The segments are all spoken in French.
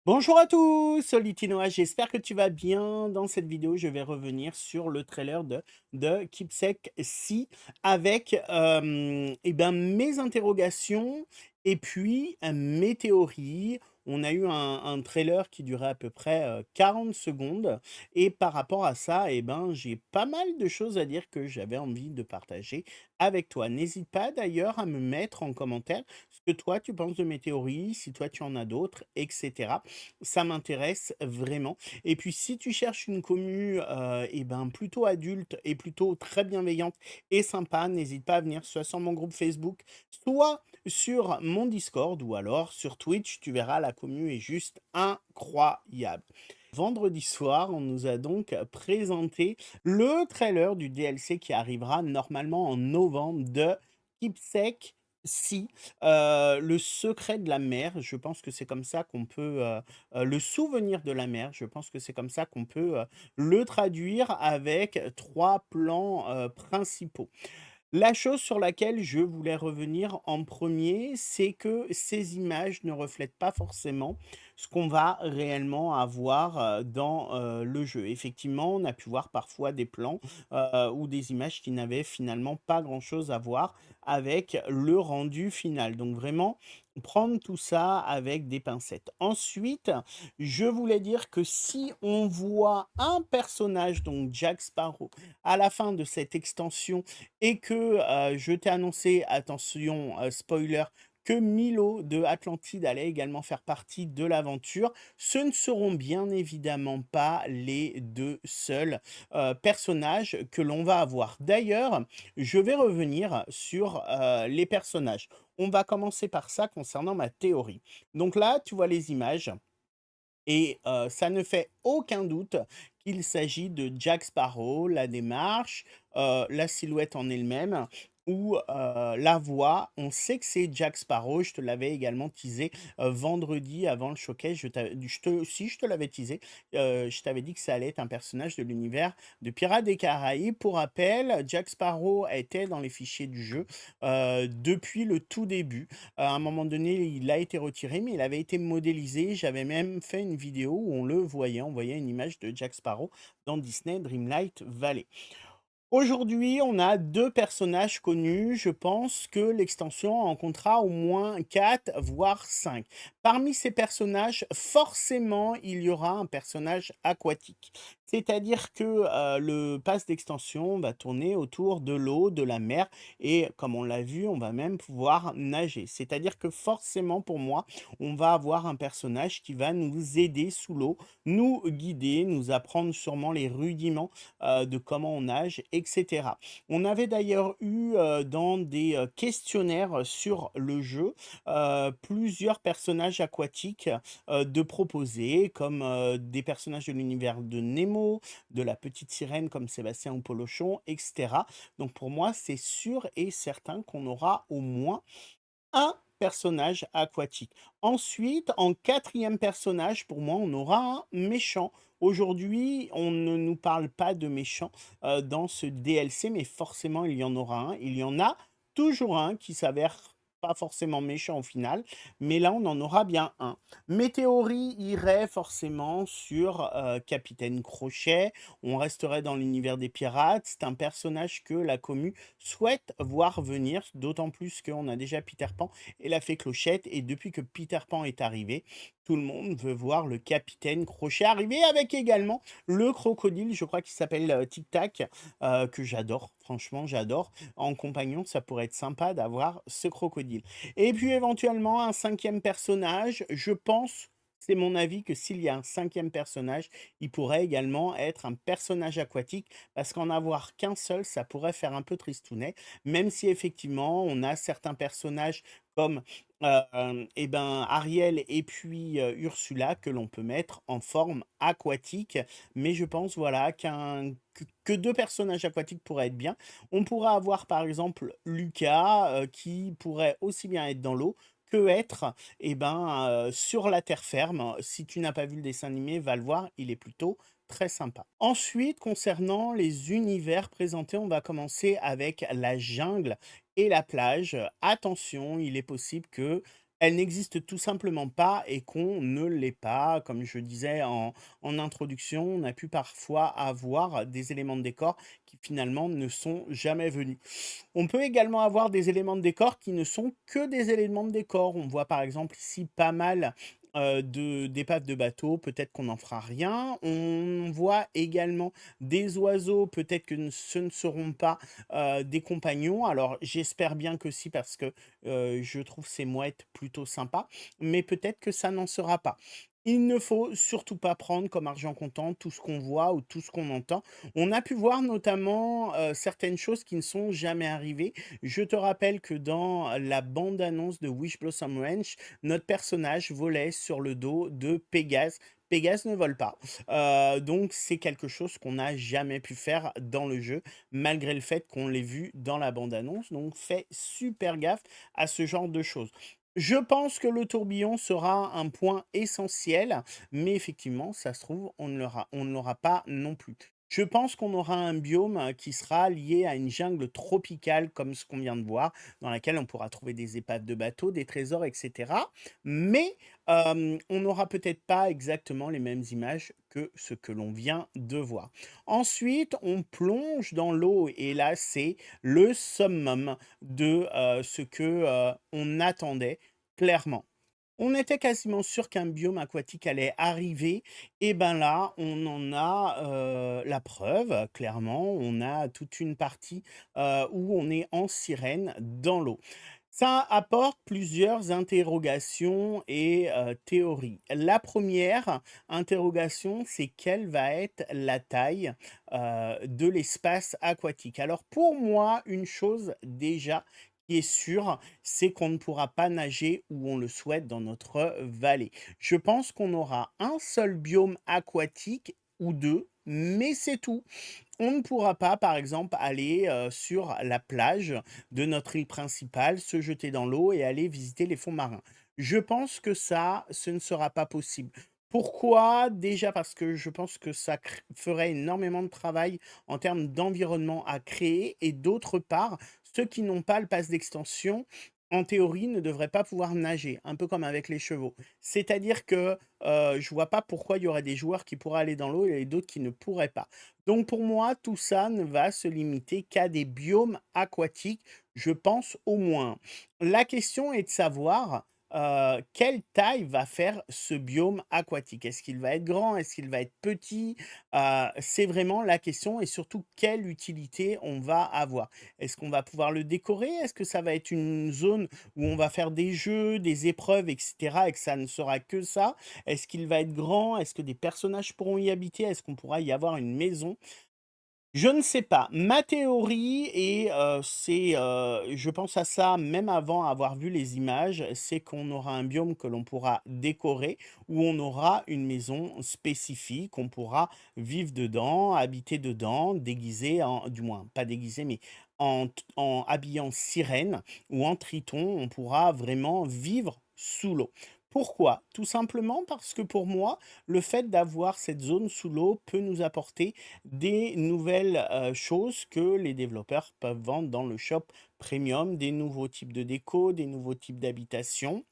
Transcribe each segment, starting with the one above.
Bonjour à tous, Solitinoa, j'espère que tu vas bien. Dans cette vidéo, je vais revenir sur le trailer de Keepsake Sea avec mes interrogations et puis mes théories. On a eu un trailer qui durait à peu près 40 secondes et par rapport à ça, j'ai pas mal de choses à dire que j'avais envie de partager avec toi. N'hésite pas d'ailleurs à me mettre en commentaire ce que toi tu penses de mes théories, si toi tu en as d'autres, etc. Ça m'intéresse vraiment. Et puis si tu cherches une commu, plutôt adulte et plutôt très bienveillante et sympa, n'hésite pas à venir soit sur mon groupe Facebook, soit sur mon Discord ou alors sur Twitch. Tu verras, la commu est juste incroyable. Vendredi soir, on nous a donc présenté le trailer du DLC qui arrivera normalement en novembre de Keepsake Sea, le secret de la mer. Je pense que c'est comme ça qu'on peut, le souvenir de la mer, je pense que c'est comme ça qu'on peut, le traduire avec 3 plans, principaux. La chose sur laquelle je voulais revenir en premier, c'est que ces images ne reflètent pas forcément ce qu'on va réellement avoir, dans, le jeu. Effectivement, on a pu voir parfois des plans, ou des images qui n'avaient finalement pas grand-chose à voir avec le rendu final. Donc vraiment, prendre tout ça avec des pincettes. Ensuite, je voulais dire que si on voit un personnage, donc Jack Sparrow, à la fin de cette extension et que, je t'ai annoncé, attention, spoiler, que Milo de Atlantide allait également faire partie de l'aventure. Ce ne seront bien évidemment pas les 2 seuls, personnages que l'on va avoir. D'ailleurs, je vais revenir sur, les personnages. On va commencer par ça concernant ma théorie. Donc là, tu vois les images et ça ne fait aucun doute qu'il s'agit de Jack Sparrow, la démarche, la silhouette en elle-même ou la voix. On sait que c'est Jack Sparrow. Je te l'avais également teasé, vendredi avant le showcase. Je te l'avais teasé, je t'avais dit que ça allait être un personnage de l'univers de Pirates des Caraïbes. Pour rappel, Jack Sparrow était dans les fichiers du jeu, depuis le tout début. À un moment donné, il a été retiré, mais il avait été modélisé. J'avais même fait une vidéo où on le voyait, on voyait une image de Jack Sparrow dans Disney Dreamlight Valley. Aujourd'hui, on a 2 personnages connus. Je pense que l'extension en comptera au moins 4, voire 5. Parmi ces personnages, forcément, il y aura un personnage aquatique. C'est-à-dire que, le pass d'extension va tourner autour de l'eau, de la mer et comme on l'a vu, on va même pouvoir nager. C'est-à-dire que forcément, pour moi, on va avoir un personnage qui va nous aider sous l'eau, nous guider, nous apprendre sûrement les rudiments de comment on nage, etc. On avait d'ailleurs eu dans des questionnaires sur le jeu plusieurs personnages aquatiques de proposer, comme des personnages de l'univers de Nemo, de la petite sirène comme Sébastien ou Polochon, etc. Donc pour moi, c'est sûr et certain qu'on aura au moins un personnage aquatique. Ensuite, en quatrième personnage, pour moi, on aura un méchant. Aujourd'hui, on ne nous parle pas de méchant dans ce DLC, mais forcément, il y en aura un. Il y en a toujours un qui s'avère pas forcément méchant au final, mais là, on en aura bien un. Mes théories iraient forcément sur Capitaine Crochet. On resterait dans l'univers des pirates. C'est un personnage que la commu souhaite voir venir, d'autant plus qu'on a déjà Peter Pan et la fée Clochette. Et depuis que Peter Pan est arrivé, tout le monde veut voir le capitaine Crochet arriver avec également le crocodile, je crois qu'il s'appelle Tic Tac, que j'adore, franchement j'adore. En compagnon, ça pourrait être sympa d'avoir ce crocodile. Et puis éventuellement un cinquième personnage, je pense, c'est mon avis, que s'il y a un cinquième personnage, il pourrait également être un personnage aquatique, parce qu'en avoir qu'un seul, ça pourrait faire un peu tristounet, même si effectivement on a certains personnages comme Ariel et puis Ursula que l'on peut mettre en forme aquatique. Mais je pense voilà que 2 personnages aquatiques pourraient être bien. On pourra avoir par exemple Lucas qui pourrait aussi bien être dans l'eau que être sur la terre ferme. Si tu n'as pas vu le dessin animé, va le voir, il est plutôt très sympa. Ensuite, concernant les univers présentés, on va commencer avec la jungle et la plage. Attention, il est possible que elle n'existe tout simplement pas et qu'on ne l'est pas. Comme je disais en introduction, on a pu parfois avoir des éléments de décor qui finalement ne sont jamais venus. On peut également avoir des éléments de décor qui ne sont que des éléments de décor. On voit par exemple ici pas mal d'épaves de bateaux, peut-être qu'on n'en fera rien. On voit également des oiseaux, peut-être que ce ne seront pas des compagnons. Alors j'espère bien que si, parce que je trouve ces mouettes plutôt sympas, mais peut-être que ça n'en sera pas. Il ne faut surtout pas prendre comme argent comptant tout ce qu'on voit ou tout ce qu'on entend. On a pu voir notamment certaines choses qui ne sont jamais arrivées. Je te rappelle que dans la bande-annonce de Wish Blossom Ranch, notre personnage volait sur le dos de Pégase. Pégase ne vole pas. Donc c'est quelque chose qu'on n'a jamais pu faire dans le jeu, malgré le fait qu'on l'ait vu dans la bande-annonce. Donc fais super gaffe à ce genre de choses. Je pense que le tourbillon sera un point essentiel, mais effectivement, ça se trouve, on ne l'aura pas non plus. Je pense qu'on aura un biome qui sera lié à une jungle tropicale comme ce qu'on vient de voir, dans laquelle on pourra trouver des épaves de bateaux, des trésors, etc. Mais on n'aura peut-être pas exactement les mêmes images que ce que l'on vient de voir. Ensuite, on plonge dans l'eau et là, c'est le summum de ce que on attendait clairement. On était quasiment sûr qu'un biome aquatique allait arriver et ben là, on en a, la preuve, clairement. On a toute une partie, où on est en sirène dans l'eau. Ça apporte plusieurs interrogations et théories. La première interrogation, c'est quelle va être la taille, de l'espace aquatique? Alors pour moi, une chose déjà qui est sûre, c'est qu'on ne pourra pas nager où on le souhaite dans notre vallée. Je pense qu'on aura un seul biome aquatique ou 2, mais c'est tout. On ne pourra pas, par exemple, aller, sur la plage de notre île principale, se jeter dans l'eau et aller visiter les fonds marins. Je pense que ça, ce ne sera pas possible. Pourquoi? Déjà parce que je pense que ça ferait énormément de travail en termes d'environnement à créer et d'autre part, ceux qui n'ont pas le pass d'extension, en théorie, ne devraient pas pouvoir nager, un peu comme avec les chevaux. C'est-à-dire que je vois pas pourquoi il y aurait des joueurs qui pourraient aller dans l'eau et d'autres qui ne pourraient pas. Donc pour moi, tout ça ne va se limiter qu'à des biomes aquatiques, je pense au moins. La question est de savoir, quelle taille va faire ce biome aquatique? Est-ce qu'il va être grand? Est-ce qu'il va être petit? C'est vraiment la question et surtout quelle utilité on va avoir. Est-ce qu'on va pouvoir le décorer? Est-ce que ça va être une zone où on va faire des jeux, des épreuves et cetera et que ça ne sera que ça? Est-ce qu'il va être grand? Est-ce que des personnages pourront y habiter? Est-ce qu'on pourra y avoir une maison? Je ne sais pas. Ma théorie et c'est, je pense à ça même avant avoir vu les images, c'est qu'on aura un biome que l'on pourra décorer, où on aura une maison spécifique, on pourra vivre dedans, habiter dedans, déguisé en du moins pas déguisé, mais en habillé en sirène ou en triton, on pourra vraiment vivre sous l'eau. Pourquoi? Tout simplement parce que pour moi, le fait d'avoir cette zone sous l'eau peut nous apporter des nouvelles, choses que les développeurs peuvent vendre dans le shop premium, des nouveaux types de déco, des nouveaux types d'habitations,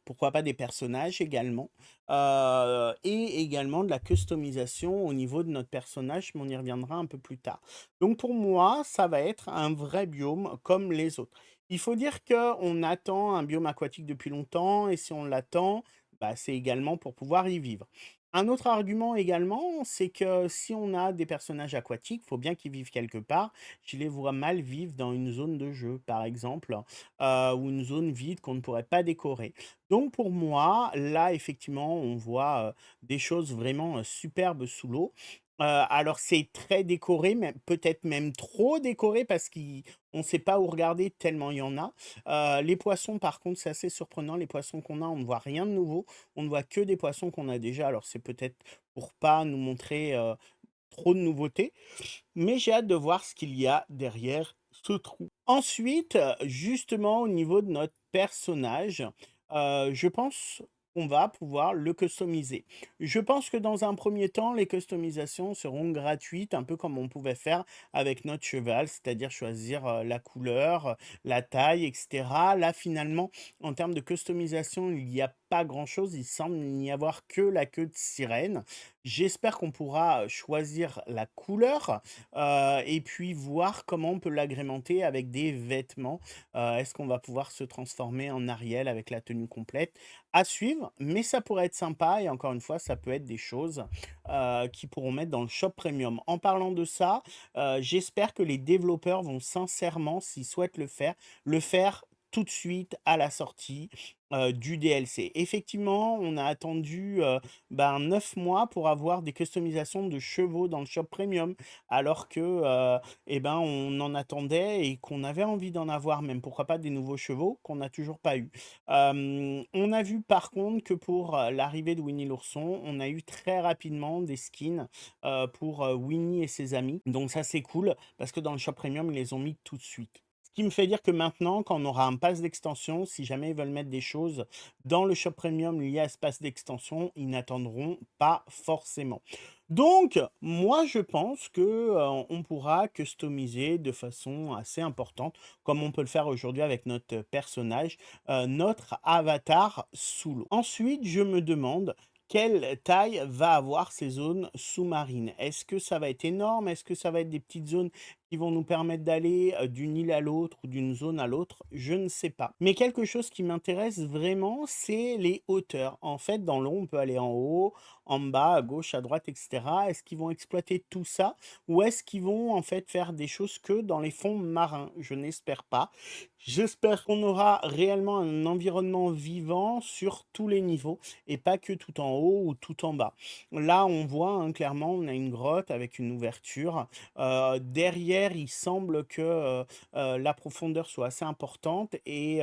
pourquoi pas des personnages également, et également de la customisation au niveau de notre personnage, mais on y reviendra un peu plus tard. Donc pour moi, ça va être un vrai biome comme les autres. Il faut dire qu'on attend un biome aquatique depuis longtemps et si on l'attend, bah, c'est également pour pouvoir y vivre. Un autre argument également, c'est que si on a des personnages aquatiques, il faut bien qu'ils vivent quelque part. Je les vois mal vivre dans une zone de jeu, par exemple, ou une zone vide qu'on ne pourrait pas décorer. Donc pour moi, là, effectivement, on voit, des choses vraiment, superbes sous l'eau. Alors c'est très décoré, mais peut-être même trop décoré parce qu'on ne sait pas où regarder tellement il y en a. Les poissons, par contre, c'est assez surprenant. Les poissons qu'on a, on ne voit rien de nouveau. On ne voit que des poissons qu'on a déjà. Alors c'est peut-être pour pas nous montrer, trop de nouveautés, mais j'ai hâte de voir ce qu'il y a derrière ce trou. Ensuite, justement au niveau de notre personnage, je pense qu'on va pouvoir le customiser. Je pense que dans un premier temps, les customisations seront gratuites, un peu comme on pouvait faire avec notre cheval, c'est-à-dire choisir, la couleur, la taille et cetera. Là, finalement, en termes de customisation, il n'y a pas grand-chose. Il semble n'y avoir que la queue de sirène. J'espère qu'on pourra, choisir la couleur, et puis voir comment on peut l'agrémenter avec des vêtements. Est-ce qu'on va pouvoir se transformer en Ariel avec la tenue complète? À suivre, mais ça pourrait être sympa et encore une fois, ça peut être des choses, qu'ils pourront mettre dans le shop premium. En parlant de ça, j'espère que les développeurs vont sincèrement, s'ils souhaitent le faire tout de suite à la sortie, du DLC. Effectivement, on a attendu, 9 mois pour avoir des customisations de chevaux dans le shop premium, alors que, on en attendait et qu'on avait envie d'en avoir même, pourquoi pas des nouveaux chevaux qu'on n'a toujours pas eu. On a vu par contre que pour, l'arrivée de Winnie l'ourson, on a eu très rapidement des skins, pour, Winnie et ses amis. Donc ça, c'est cool parce que dans le shop premium, ils les ont mis tout de suite. Ce qui me fait dire que maintenant, quand on aura un pass d'extension, si jamais ils veulent mettre des choses dans le shop premium lié à ce pass d'extension, ils n'attendront pas forcément. Donc, moi, je pense que, on pourra customiser de façon assez importante, comme on peut le faire aujourd'hui avec notre personnage, notre avatar sous l'eau. Ensuite, je me demande quelle taille va avoir ces zones sous-marines. Est-ce que ça va être énorme? Est-ce que ça va être des petites zones qui vont nous permettre d'aller, d'une île à l'autre ou d'une zone à l'autre? Je ne sais pas. Mais quelque chose qui m'intéresse vraiment, c'est les hauteurs. En fait, dans l'eau, on peut aller en haut, en bas, à gauche, à droite, et cetera. Est-ce qu'ils vont exploiter tout ça ou est-ce qu'ils vont en fait faire des choses que dans les fonds marins? Je n'espère pas. J'espère qu'on aura réellement un environnement vivant sur tous les niveaux et pas que tout en haut ou tout en bas. Là, on voit, hein, clairement, on a une grotte avec une ouverture. Derrière, il semble que, la profondeur soit assez importante et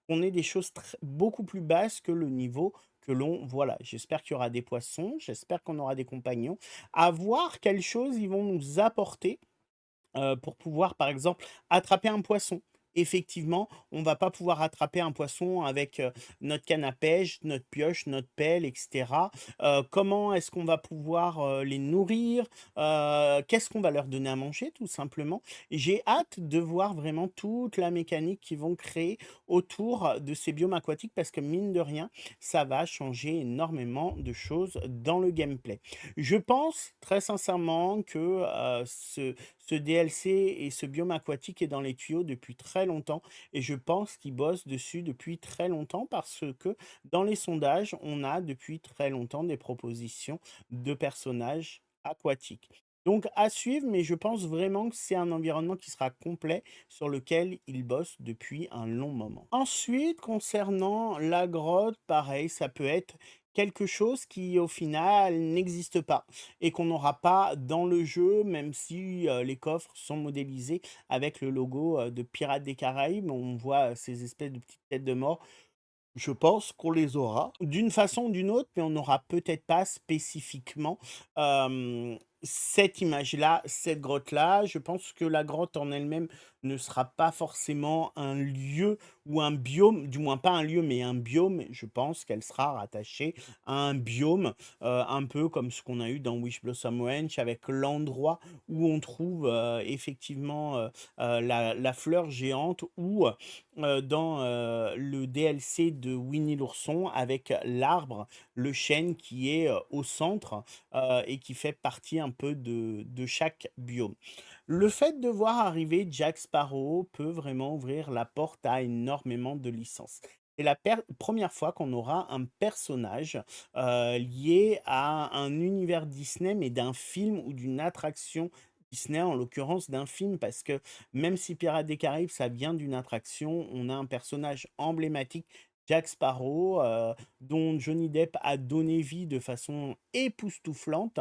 qu'on ait des choses beaucoup plus basses que le niveau que l'on voit là. J'espère qu'il y aura des poissons, j'espère qu'on aura des compagnons. À voir quelles choses ils vont nous apporter pour pouvoir, par exemple, attraper un poisson. Effectivement, on va pas pouvoir attraper un poisson avec, notre canne à pêche, notre pioche, notre pelle et cetera. Comment est-ce qu'on va pouvoir, les nourrir? Qu'est-ce qu'on va leur donner à manger tout simplement? Et j'ai hâte de voir vraiment toute la mécanique qu'ils vont créer autour de ces biomes aquatiques parce que mine de rien, ça va changer énormément de choses dans le gameplay. Je pense très sincèrement que, ce DLC et ce biome aquatique est dans les tuyaux depuis très longtemps et je pense qu'ils bossent dessus depuis très longtemps parce que dans les sondages, on a depuis très longtemps des propositions de personnages aquatiques. Donc à suivre, mais je pense vraiment que c'est un environnement qui sera complet sur lequel ils bossent depuis un long moment. Ensuite, concernant la grotte, pareil, ça peut être quelque chose qui au final n'existe pas et qu'on n'aura pas dans le jeu, même si, les coffres sont modélisés avec le logo, de Pirates des Caraïbes. On voit, ces espèces de petites têtes de mort. Je pense qu'on les aura d'une façon ou d'une autre, mais on n'aura peut-être pas spécifiquement, cette image-là, cette grotte-là. Je pense que la grotte en elle-même ne sera pas forcément un lieu ou un biome, du moins pas un lieu, mais un biome. Je pense qu'elle sera rattachée à un biome, un peu comme ce qu'on a eu dans Wish Blossom Ranch avec l'endroit où on trouve, effectivement, la fleur géante ou dans, le DLC de Winnie l'ourson avec l'arbre, le chêne qui est, au centre, et qui fait partie un peu de chaque biome. Le fait de voir arriver Jack Sparrow peut vraiment ouvrir la porte à énormément de licences. C'est la 1 fois qu'on aura un personnage, lié à un univers Disney, mais d'un film ou d'une attraction Disney, en l'occurrence d'un film, parce que même si Pirates des Caraïbes, ça vient d'une attraction, on a un personnage emblématique, Jack Sparrow, dont Johnny Depp a donné vie de façon époustouflante.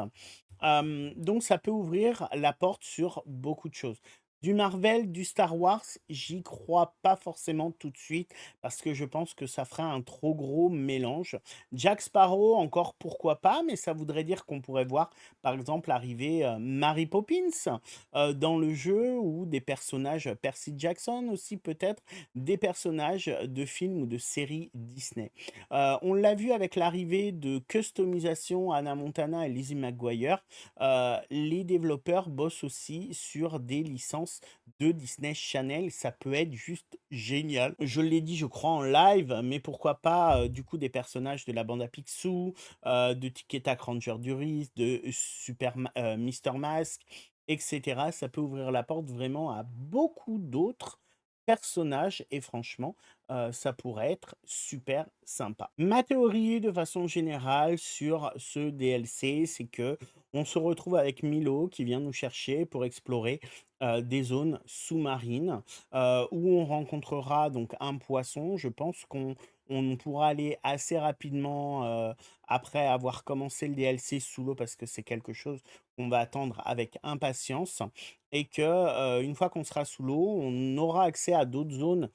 Donc ça peut ouvrir la porte sur beaucoup de choses. Du Marvel, du Star Wars, j'y crois pas forcément tout de suite parce que je pense que ça ferait un trop gros mélange. Jack Sparrow, encore pourquoi pas, mais ça voudrait dire qu'on pourrait voir, par exemple, arriver Mary Poppins dans le jeu ou des personnages, Percy Jackson aussi peut-être, des personnages de films ou de séries Disney. On l'a vu avec l'arrivée de customisation Hannah Montana et Lizzie McGuire. Les développeurs bossent aussi sur des licences de Disney Channel. Ça peut être juste génial. Je l'ai dit, je crois, en live, mais pourquoi pas, du coup, des personnages de la bande à Picsou, de Tic et Tac Ranger Duris, de Mister Mask, etc. Ça peut ouvrir la porte vraiment à beaucoup d'autres personnages et franchement, ça pourrait être super sympa. Ma théorie de façon générale sur ce DLC, c'est que on se retrouve avec Milo qui vient nous chercher pour explorer des zones sous-marines où on rencontrera donc un poisson. Je pense qu'on pourra aller assez rapidement après avoir commencé le DLC sous l'eau parce que c'est quelque chose qu'on va attendre avec impatience et que une fois qu'on sera sous l'eau, on aura accès à d'autres zones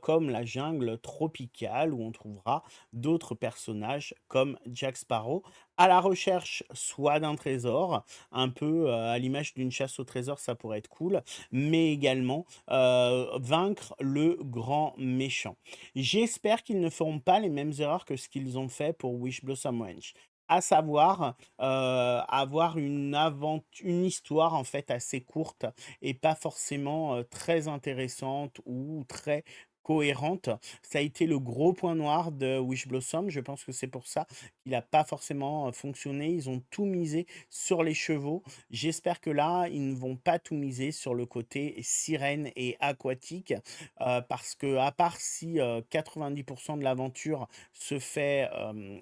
comme la jungle tropicale où on trouvera d'autres personnages comme Jack Sparrow à la recherche soit d'un trésor, un peu à l'image d'une chasse au trésor, ça pourrait être cool, mais également vaincre le grand méchant. J'espère qu'ils ne feront pas les mêmes erreurs que ce qu'ils ont fait pour Wish Blossom Ranch. À savoir avoir une histoire en fait assez courte et pas forcément très intéressante ou très cohérente. Ça a été le gros point noir de Wish Blossom. Je pense que c'est pour ça qu'il n'a pas forcément fonctionné. Ils ont tout misé sur les chevaux. J'espère que là, ils ne vont pas tout miser sur le côté sirène et aquatique, parce que à part si 90% de l'aventure se fait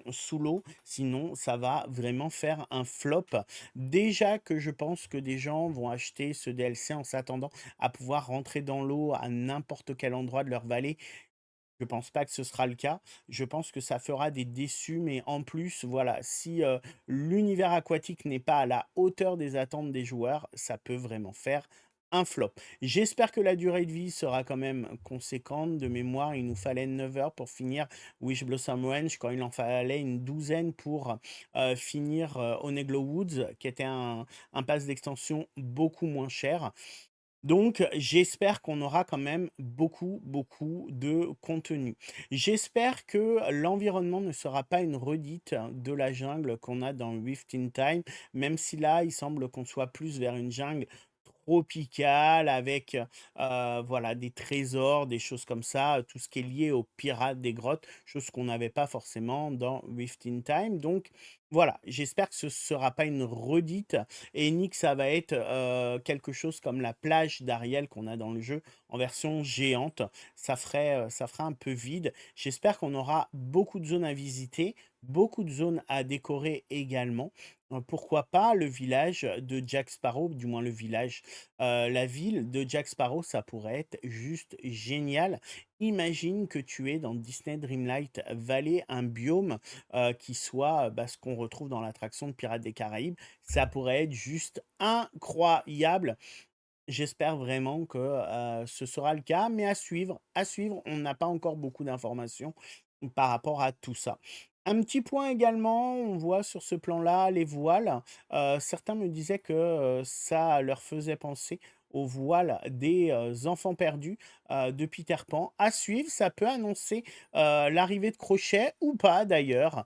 sous l'eau, sinon ça va vraiment faire un flop. Déjà que je pense que des gens vont acheter ce DLC en s'attendant à pouvoir rentrer dans l'eau à n'importe quel endroit de leur vallée. Je pense pas que ce sera le cas. Je pense que ça fera des déçus, mais en plus, voilà, si l'univers aquatique n'est pas à la hauteur des attentes des joueurs, ça peut vraiment faire un flop. J'espère que la durée de vie sera quand même conséquente. De mémoire, il nous fallait 9 heures pour finir Wish Blossom Ranch, quand il en fallait une douzaine pour finir Oneglo Woods, qui était un pass d'extension beaucoup moins cher. Donc, j'espère qu'on aura quand même beaucoup, beaucoup de contenu. J'espère que l'environnement ne sera pas une redite de la jungle qu'on a dans Rift in Time, même si là, il semble qu'on soit plus vers une jungle tropicale avec voilà, des trésors, des choses comme ça, tout ce qui est lié aux pirates des grottes, chose qu'on n'avait pas forcément dans Rift in Time. Donc, voilà, j'espère que ce ne sera pas une redite et ni que ça va être quelque chose comme la plage d'Ariel qu'on a dans le jeu en version géante. Ça ferait un peu vide. J'espère qu'on aura beaucoup de zones à visiter, beaucoup de zones à décorer également. Pourquoi pas le village de Jack Sparrow, du moins le village, la ville de Jack Sparrow, ça pourrait être juste génial. Imagine que tu es dans Disney Dreamlight Valley, un biome qui soit bah, ce qu'on retrouve dans l'attraction de Pirates des Caraïbes. Ça pourrait être juste incroyable. J'espère vraiment que ce sera le cas, mais à suivre, on n'a pas encore beaucoup d'informations par rapport à tout ça. Un petit point également, on voit sur ce plan-là les voiles. Certains me disaient que ça leur faisait penser aux voiles des enfants perdus de Peter Pan. À suivre, ça peut annoncer l'arrivée de Crochet ou pas d'ailleurs.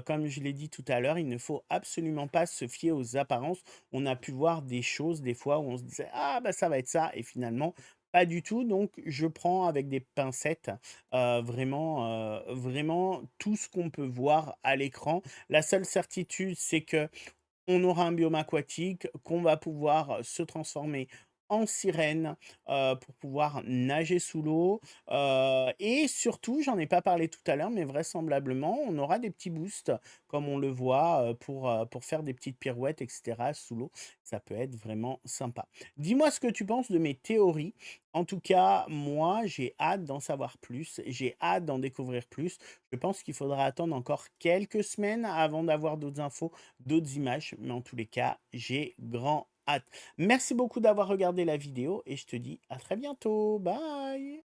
Comme je l'ai dit tout à l'heure, il ne faut absolument pas se fier aux apparences. On a pu voir des choses des fois où on se disait ah bah ça va être ça et finalement pas du tout. Donc je prends avec des pincettes vraiment tout ce qu'on peut voir à l'écran. La seule certitude, c'est que on aura un biome aquatique, qu'on va pouvoir se transformer en sirène pour pouvoir nager sous l'eau. Et surtout, j'en ai pas parlé tout à l'heure, mais vraisemblablement, on aura des petits boosts, comme on le voit, pour faire des petites pirouettes, etc. sous l'eau. Ça peut être vraiment sympa. Dis-moi ce que tu penses de mes théories. En tout cas, moi, j'ai hâte d'en savoir plus. J'ai hâte d'en découvrir plus. Je pense qu'il faudra attendre encore quelques semaines avant d'avoir d'autres infos, d'autres images, mais en tous les cas, j'ai grand hâte. Merci beaucoup d'avoir regardé la vidéo et je te dis à très bientôt. Bye!